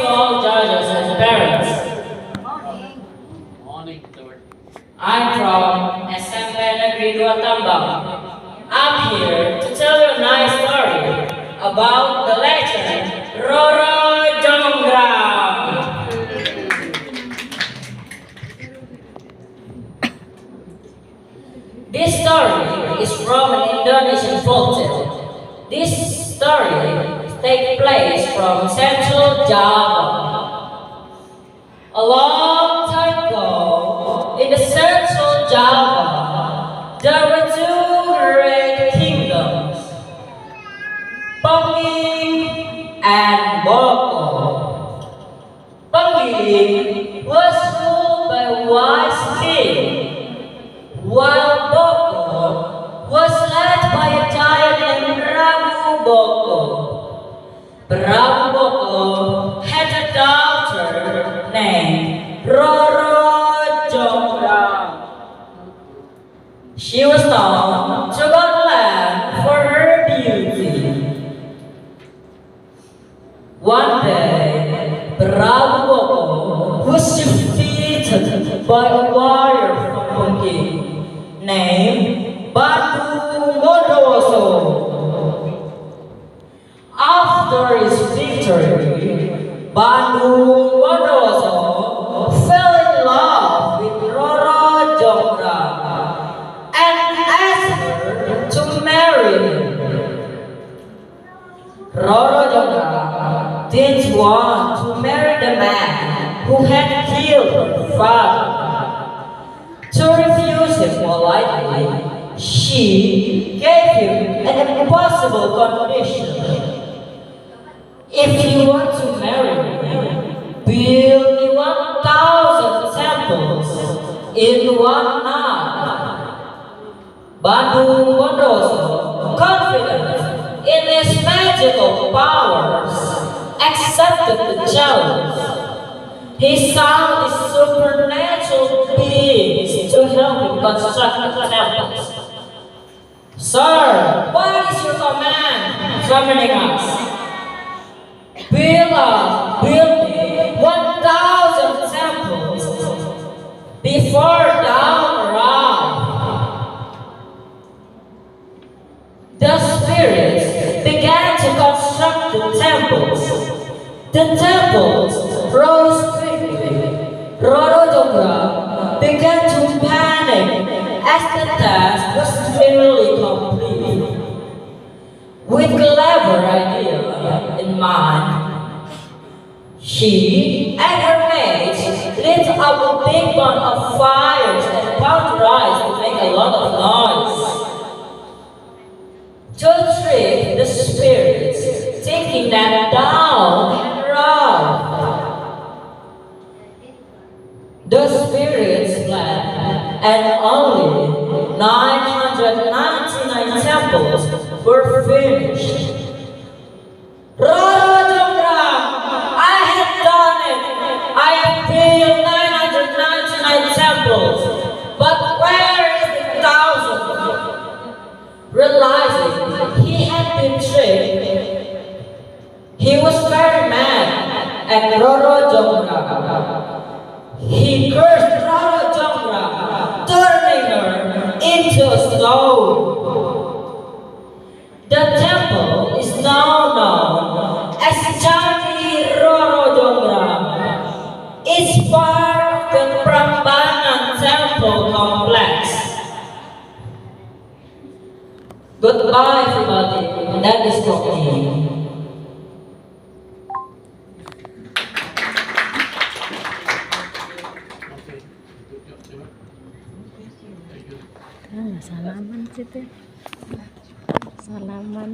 all judges and parents. Morning, Lord. I'm from SMP Negeri 2 Tambang. I'm here to tell you a nice story about the legend Roro Jonggrang. This story is from an Indonesian folktale. This story takes place from Central Java. A long time ago, in the Central Java, there were two great kingdoms, Penging and Boko. Penging was ruled by a wise king, while Boko was led by a giant named Prabu Boko. Prabu Boko had a daughter named Roro Jonggrang. She was known to Godland for her beauty. One day, Prabu Boko was defeated by a warrior from Penging named Batu Bondowoso. After his victory, Batu Bondowoso fell in love with Roro Jonggrang and asked her to marry him. Roro Jonggrang didn't want to marry the man who had killed her father. To refuse him politely, she gave him an impossible condition. If you want to marry me, build me 1,000 temples in one night. Batu Bondowoso, confident in his magical powers, accepted the challenge. He summoned his supernatural beings to help him construct the temples. Sir, what is your command summoning us? Build me 1,000 temples before dawn arrives. The spirits began to construct the temples. The temples rose quickly. Roro Jonggrang began to panic as the task was nearly complete. With clever idea in mind, she and her mates lit up a big bunch of fires and pound rice to make a lot of noise. To trick the spirits, taking them down and run. The spirits fled, and only 999 temples were finished. Roro Jonggrang, I have done it! I have built 999 temples, but where is the 1,000th? Realizing he had been tricked, he was very mad at Roro Jonggrang. He cursed Roro Jonggrang, turning her into a stone. The temple is now known as Candi Roro Jonggrang. It's part of the Prambanan Temple complex. Goodbye, everybody. That is for me. Salaman situ. Salaman.